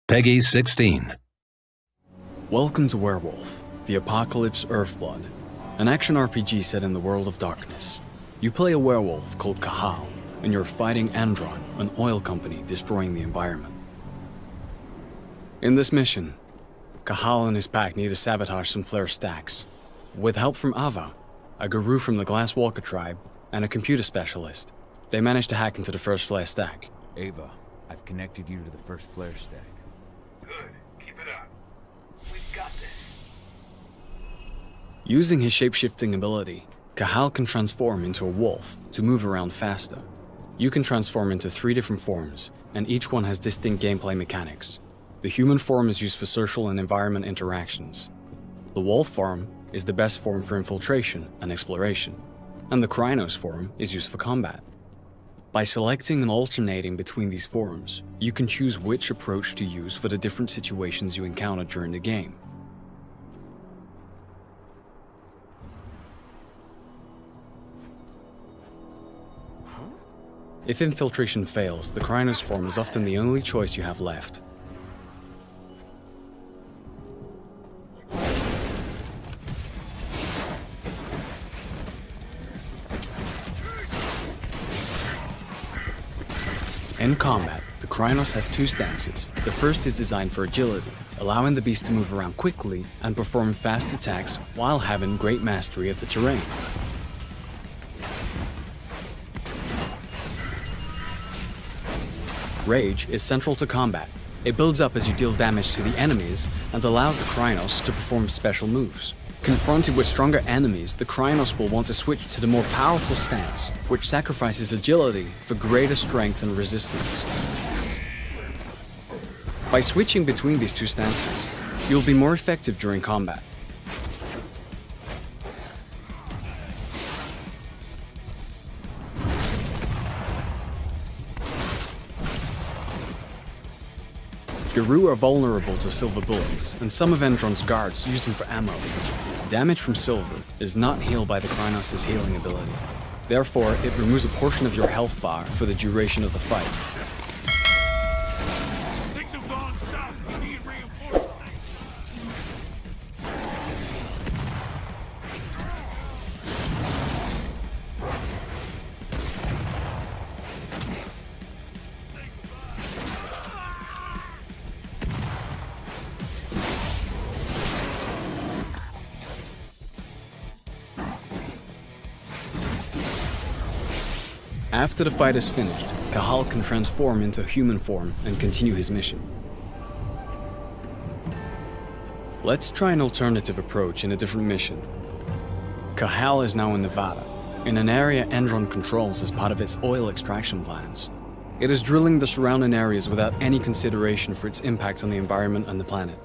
Peggy 16. Welcome to Werewolf, the Apocalypse Earthblood, an action RPG set in the world of darkness. You play a werewolf called Cahal, and you're fighting Andron, an oil company destroying the environment. In this mission, Cahal and his pack need to sabotage some flare stacks. With help from Ava, a guru from the Glasswalker tribe, and a computer specialist, they manage to hack into the first flare stack. Ava, I've connected you to the first flare stack. Good. Keep it up. We've got this. Using his shape-shifting ability, Cahal can transform into a wolf to move around faster. You can transform into 3 different forms, and each one has distinct gameplay mechanics. The human form is used for social and environment interactions. The wolf form is the best form for infiltration and exploration, and the Krynos form is used for combat. By selecting and alternating between these forms, you can choose which approach to use for the different situations you encounter during the game. If infiltration fails, the Krynos form is often the only choice you have left. In combat, the Krynos has 2 stances. The first is designed for agility, allowing the beast to move around quickly and perform fast attacks while having great mastery of the terrain. Rage is central to combat. It builds up as you deal damage to the enemies and allows the Krynos to perform special moves. Confronted with stronger enemies, the Krynos will want to switch to the more powerful stance, which sacrifices agility for greater strength and resistance. By switching between these 2 stances, you'll be more effective during combat. Guru are vulnerable to silver bullets, and some of Andron's guards use them for ammo. Damage from silver is not healed by the Krynos' healing ability. Therefore, it removes a portion of your health bar for the duration of the fight. Things have gone south. We need reinforcements. After the fight is finished, Cahal can transform into human form and continue his mission. Let's try an alternative approach in a different mission. Cahal is now in Nevada, in an area Andron controls as part of its oil extraction plans. It is drilling the surrounding areas without any consideration for its impact on the environment and the planet.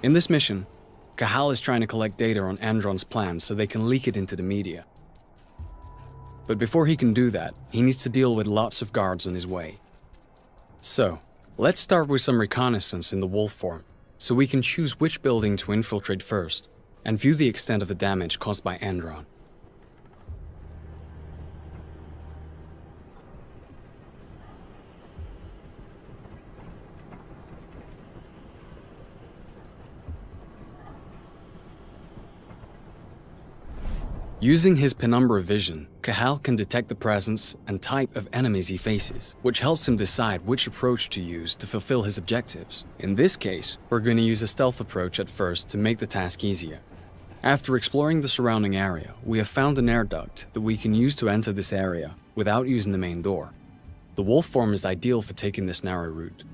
In this mission, Cahal is trying to collect data on Andron's plans so they can leak it into the media. But before he can do that, he needs to deal with lots of guards on his way. So, let's start with some reconnaissance in the wolf form, so we can choose which building to infiltrate first, and view the extent of the damage caused by Andron. Using his penumbra vision, Cahal can detect the presence and type of enemies he faces, which helps him decide which approach to use to fulfill his objectives. In this case, we're going to use a stealth approach at first to make the task easier. After exploring the surrounding area, we have found an air duct that we can use to enter this area without using the main door. The wolf form is ideal for taking this narrow route.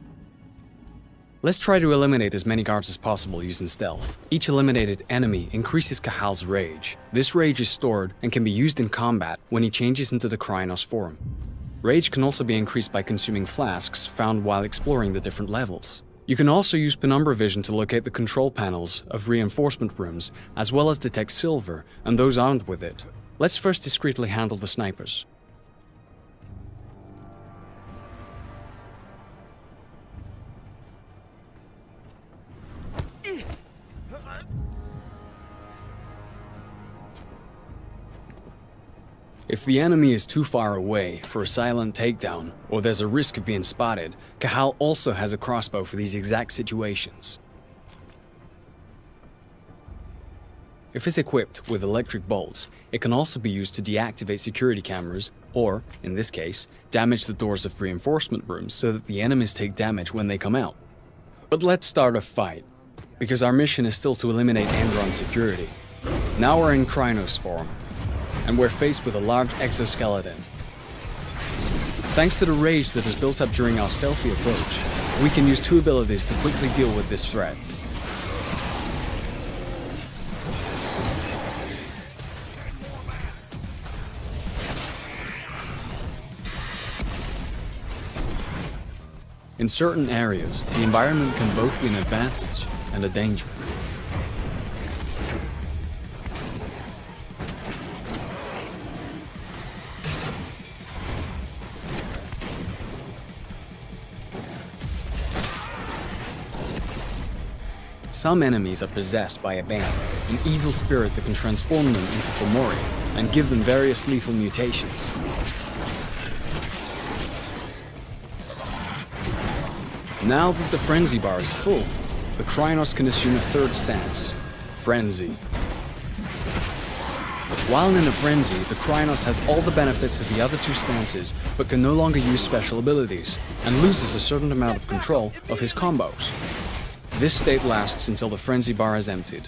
Let's try to eliminate as many guards as possible using stealth. Each eliminated enemy increases Cahal's rage. This rage is stored and can be used in combat when he changes into the Krynos form. Rage can also be increased by consuming flasks found while exploring the different levels. You can also use penumbra vision to locate the control panels of reinforcement rooms, as well as detect silver and those armed with it. Let's first discreetly handle the snipers. If the enemy is too far away for a silent takedown, or there's a risk of being spotted, Cahal also has a crossbow for these exact situations. If it's equipped with electric bolts, it can also be used to deactivate security cameras, or, in this case, damage the doors of reinforcement rooms so that the enemies take damage when they come out. But let's start a fight, because our mission is still to eliminate Andron security. Now we're in Krynos form, and we're faced with a large exoskeleton. Thanks to the rage that is built up during our stealthy approach, we can use two abilities to quickly deal with this threat. In certain areas, the environment can both be an advantage and a danger. Some enemies are possessed by a band, an evil spirit that can transform them into Fomori and give them various lethal mutations. Now that the frenzy bar is full, the Krynos can assume a third stance, Frenzy. While in a frenzy, the Krynos has all the benefits of the other two stances, but can no longer use special abilities, and loses a certain amount of control of his combos. This state lasts until the frenzy bar is emptied.